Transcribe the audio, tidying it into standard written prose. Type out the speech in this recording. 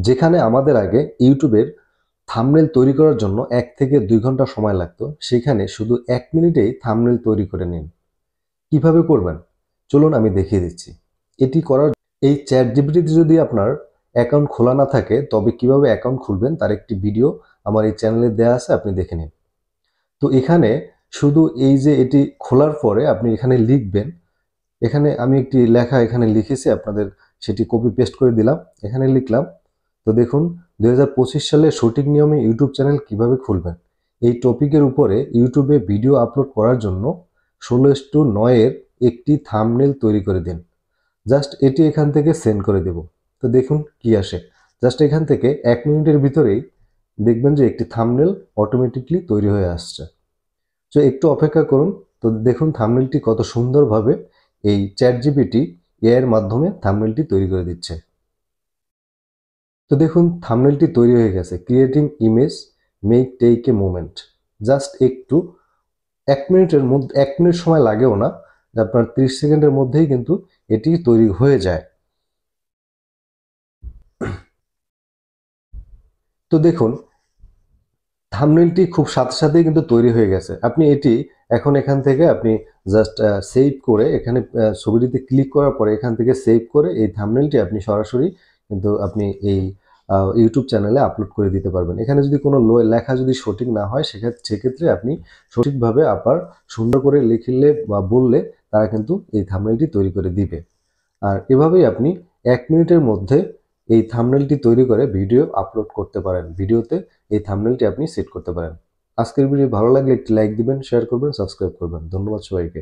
যেখানে আমাদের আগে ইউটিউবের থাম্বনেল তৈরি করার জন্য 1 থেকে 2 ঘন্টা সময় লাগতো, সেখানে শুধু 1 মিনিটেই থাম্বনেল তৈরি করে নিন। কিভাবে করবেন? চলুন আমি দেখিয়ে দিচ্ছি। এটি করার এই চ্যাটজিপিটিতে যদি আপনার অ্যাকাউন্ট খোলা না থাকে, তবে কিভাবে অ্যাকাউন্ট খুলবেন তার একটি ভিডিও আমার এই চ্যানেলে দেয়া আছে, আপনি দেখে নিন। তো এখানে শুধু এই যে এটি খোলার পরে আপনি এখানে লিখবেন, এখানে আমি একটি লেখা এখানে লিখেছি, আপনাদের সেটি কপি পেস্ট করে দিলাম। এখানে লিখলাম, তো দেখুন 2025 সালে সঠিক নিয়মে ইউটিউব চ্যানেল কিভাবে খুলবেন। এই টপিকের উপরে ইউটিউবে ভিডিও আপলোড করার জন্য 16:9 এর একটি থাম্বনেল তৈরি করে দিন। জাস্ট এটি এখান থেকে সেন্ড করে দেব। তো দেখুন কি আসে। জাস্ট এখান থেকে 1 মিনিটের ভিতরেই দেখবেন যে একটি থাম্বনেল অটোমেটিকলি তৈরি হয়ে আসছে। তো একটু অপেক্ষা করুন। তো দেখুন থাম্বনেলটি কত সুন্দরভাবে এই চ্যাটজিপিটি এআই এর মাধ্যমে থাম্বনেলটি তৈরি করে দিচ্ছে। তো দেখুন থাম্বনেলটি তৈরি হয়ে গেছে। Creating image make take a moment. Just একটু 1 মিনিটের মধ্যে, 1 মিনিট সময় লাগেও না, আপনার 30 সেকেন্ডের মধ্যেই কিন্তু এটি তৈরি হয়ে যায়। তো দেখুন থাম্বনেলটি খুব সাথে সাথেই কিন্তু তৈরি হয়ে গেছে। আপনি এটি এখন এখান থেকে আপনি জাস্ট সেভ করে, এখানে ছবিটিতে ক্লিক করার পরে এখান থেকে সেভ করে এই থাম্বনেলটি আপনি সরাসরি কিন্তু আপনি এই ইউটিউব চ্যানেলে আপলোড করে দিতে পারবেন। এখানে যদি কোনো লেখা যদি সঠিক না হয়, সেক্ষেত্রে আপনি সঠিকভাবে আবার সুন্দর করে লিখলে বা বললে তারা কিন্তু এই থাম্বনেলটি তৈরি করে দিবে। আর এভাবেই আপনি 1 মিনিটের মধ্যে এই থাম্বনেলটি তৈরি করে ভিডিও আপলোড করতে পারেন। ভিডিওতে এই থাম্বনেলটি আপনি সেট করতে পারেন। আজকের ভিডিও ভালো লাগলে একটি লাইক দিবেন, শেয়ার করবেন, সাবস্ক্রাইব করবেন। ধন্যবাদ সবাইকে।